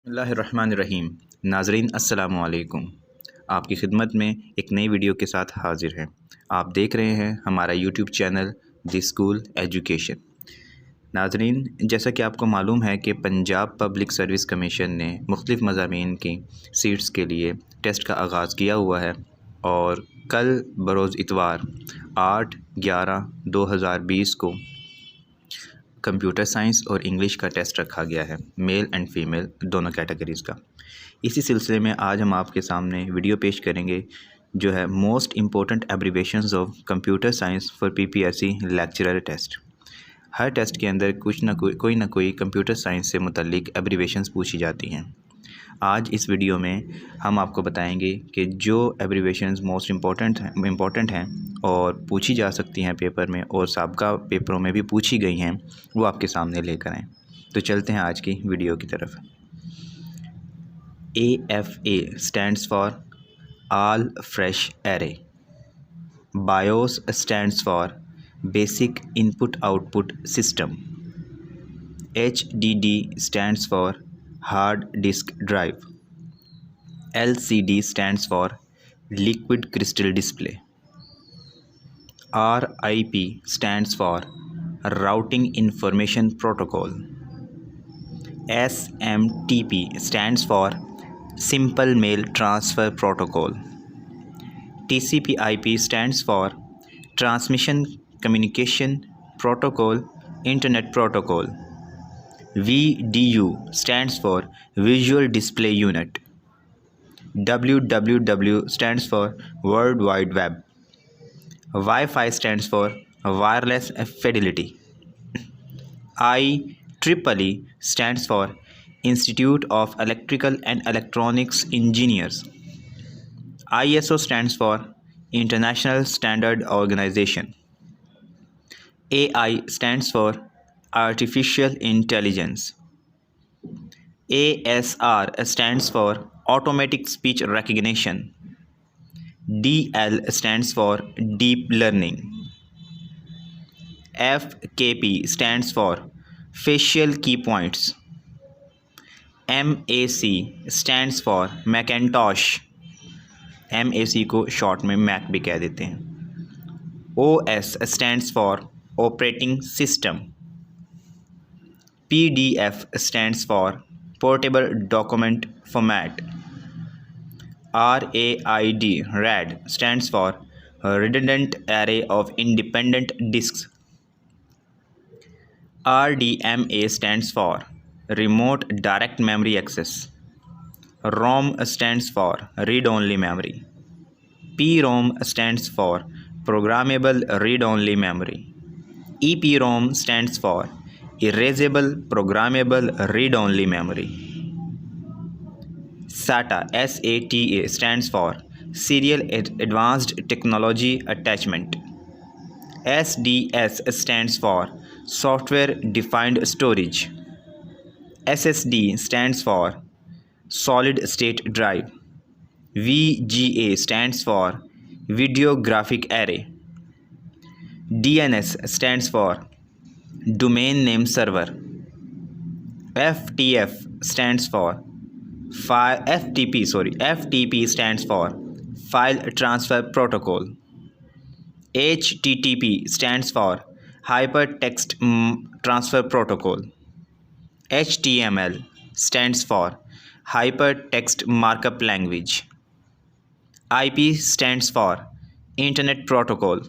बिस्मिल्लाहिर्रहमानिर्रहीम। नाज़रीन अस्सलामु अलैकुम। आपकी खिदमत में एक नई वीडियो के साथ हाज़िर हैं। आप देख रहे हैं हमारा YouTube channel the school education. नाज़रीन, जैसा कि आपको मालूम है कि पंजाब पब्लिक सर्विस कमीशन ने मुख्तलिफ़ मज़ामीन की सीट्स के लिए टेस्ट का आगाज़ किया हुआ है और कल बरोज़ इतवार 8/11/2020 को कंप्यूटर साइंस और इंग्लिश का टेस्ट रखा गया है, मेल एंड फीमेल दोनों कैटेगरीज़ का। इसी सिलसिले में आज हम आपके सामने वीडियो पेश करेंगे जो है most important abbreviations of computer science for PPSC lecturer test. हर टेस्ट के अंदर कोई ना कोई कंप्यूटर साइंस से मुतल्लिक एब्रीविएशंस पूछी जाती हैं। आज इस वीडियो में हम आपको बताएंगे कि जो एब्रीविएशंस मोस्ट इम्पॉर्टेंट हैं और पूछी जा सकती हैं पेपर में और साबका पेपरों में भी पूछी गई हैं, वो आपके सामने लेकर आएँ। तो चलते हैं आज की वीडियो की तरफ। AFA stands for All Fresh Array. BIOS stands for Basic Input Output System. HDD stands for Hard Disk Drive. LCD stands for Liquid Crystal Display. RIP stands for Routing Information Protocol. SMTP stands for Simple Mail Transfer Protocol. TCP/IP stands for Transmission Communication Protocol Internet Protocol. VDU stands for Visual Display Unit. WWW stands for World Wide Web. Wi-Fi stands for Wireless Fidelity. IEEE stands for Institute of Electrical and Electronics Engineers. ISO stands for International Standard Organization. AI stands for Artificial Intelligence. ASR stands for Automatic Speech Recognition. DL stands for Deep Learning. FKP stands for Facial Key Points. MAC stands for Macintosh. MAC को short में Mac भी कह देते हैं। OS stands for Operating System. PDF stands for Portable Document Format. RAID stands for Redundant Array of Independent Disks. RDMA stands for Remote Direct Memory Access. ROM stands for Read-Only Memory. PROM stands for Programmable Read-Only Memory. EPROM stands for Erasable Programmable Read-Only Memory. SATA stands for Serial Advanced Technology Attachment. SDS stands for Software Defined Storage. SSD stands for Solid State Drive. VGA stands for Videographic Array. DNS stands for Domain Name Server. FTP stands for File Transfer Protocol. HTTP stands for Hypertext Transfer Protocol. HTML stands for Hypertext Markup Language. IP stands for Internet Protocol.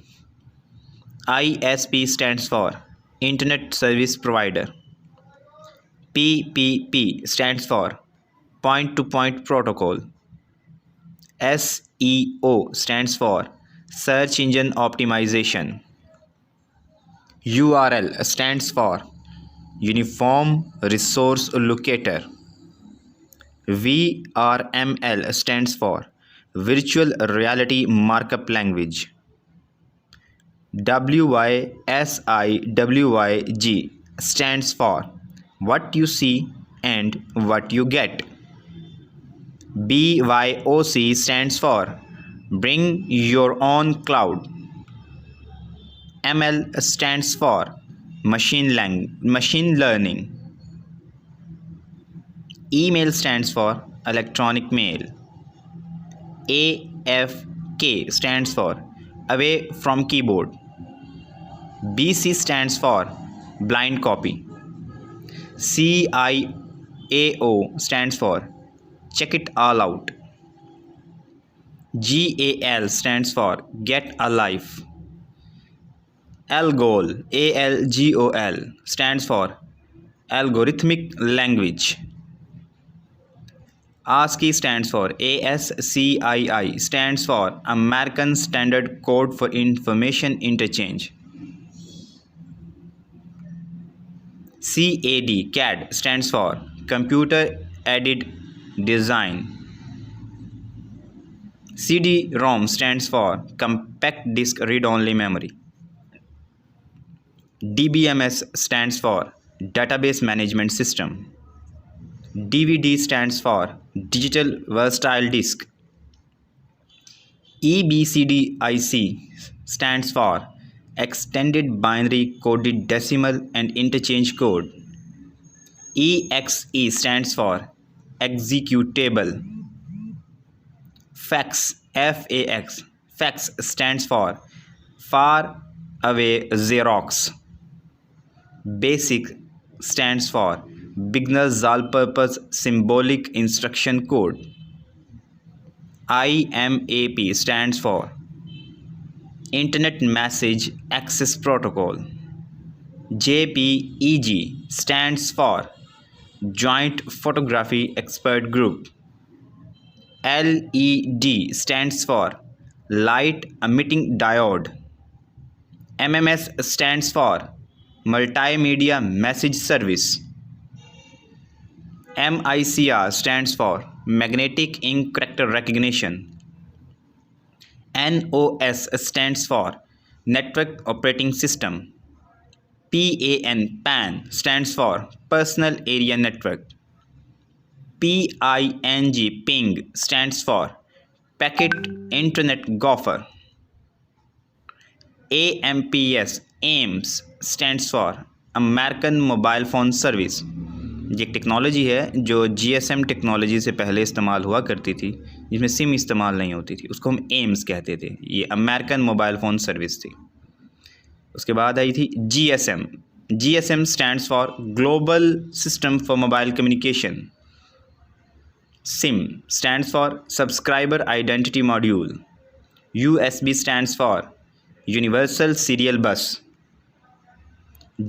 ISP stands for Internet Service Provider. PPP stands for Point-to-Point Protocol. SEO stands for Search Engine Optimization. URL stands for Uniform Resource Locator. VRML stands for Virtual Reality Markup Language. WYSIWYG stands for What You See and What You Get. BYOC stands for Bring Your Own Cloud. ML stands for Machine Learning. Email stands for electronic mail. AFK stands for away from keyboard. BC stands for blind copy. CIAO stands for check it all out. GAL stands for get a life. ALGOL, ALGOL stands for algorithmic language. ASCII stands for ASCII stands for American Standard Code for Information Interchange. CAD stands for Computer Aided Design. CD-ROM stands for Compact Disc Read-Only Memory. DBMS stands for Database Management System. DVD stands for Digital Versatile Disk. EBCDIC stands for Extended Binary Coded Decimal and Interchange Code. EXE stands for Executable. FAX, FAX, FAX stands for Far Away Xerox. BASIC stands for Beginner's All-Purpose Symbolic Instruction Code. IMAP stands for Internet Message Access Protocol. JPEG stands for Joint Photography Expert Group. LED stands for Light Emitting Diode. MMS stands for Multimedia Message Service. MICR stands for Magnetic Ink Character Recognition. NOS stands for Network Operating System. PAN stands for Personal Area Network. PING stands for Packet Internet Gopher. AMPS stands for American Mobile Phone Service. ये एक technology है जो GSM technology से पहले इस्तेमाल हुआ करती थी, जिसमें सिम इस्तेमाल नहीं होती थी, उसको हम एम्स कहते थे। ये अमेरिकन मोबाइल फ़ोन सर्विस थी। उसके बाद आई थी GSM। GSM stands for global system for mobile communication. SIM stands for subscriber identity module. USB stands for universal serial बस।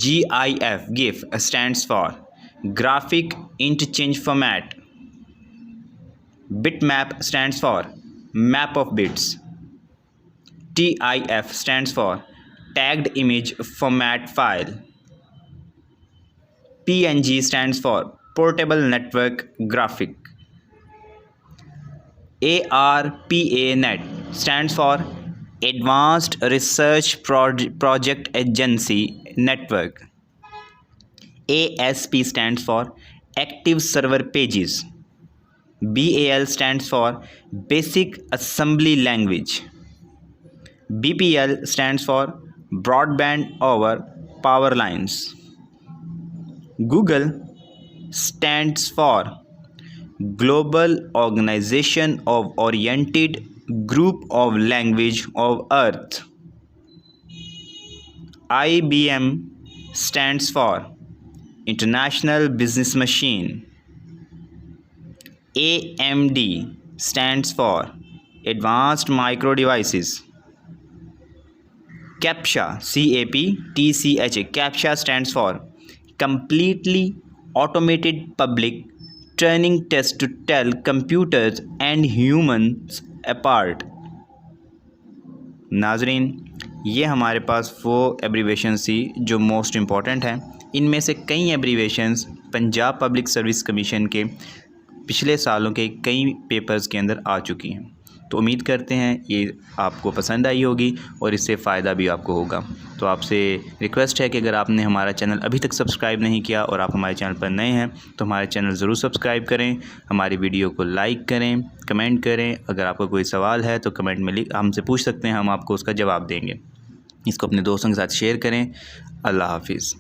GIF stands for Graphic Interchange Format. BitMap stands for Map of Bits. TIF stands for Tagged Image Format File. PNG stands for Portable Network Graphic. ARPANET stands for Advanced Research Project Agency Network. ASP stands for Active Server Pages. BAL stands for Basic Assembly Language. BPL stands for Broadband over Power Lines. Google stands for Global Organization of Oriented Group of Language of Earth. IBM stands for International Business Machine. AMD stands for Advanced Micro Devices. CAPTCHA, CAPTCHA, CAPTCHA stands for Completely Automated Public Turing Test to tell computers and humans apart. नाजरीन, ये हमारे पास वो abbreviations थी जो most important हैं। इनमें से कई abbreviations Punjab public service commission के पिछले सालों के कई पेपर्स के अंदर आ चुकी हैं। तो उम्मीद करते हैं ये आपको पसंद आई होगी और इससे फ़ायदा भी आपको होगा। तो आपसे रिक्वेस्ट है कि अगर आपने हमारा चैनल अभी तक सब्सक्राइब नहीं किया और आप हमारे चैनल पर नए हैं तो हमारे चैनल ज़रूर सब्सक्राइब करें, हमारी वीडियो को लाइक करें, कमेंट करें। अगर आपका कोई सवाल है तो कमेंट में हमसे पूछ सकते हैं, हम आपको उसका जवाब देंगे। इसको अपने दोस्तों के साथ शेयर करें। अल्लाह हाफिज़।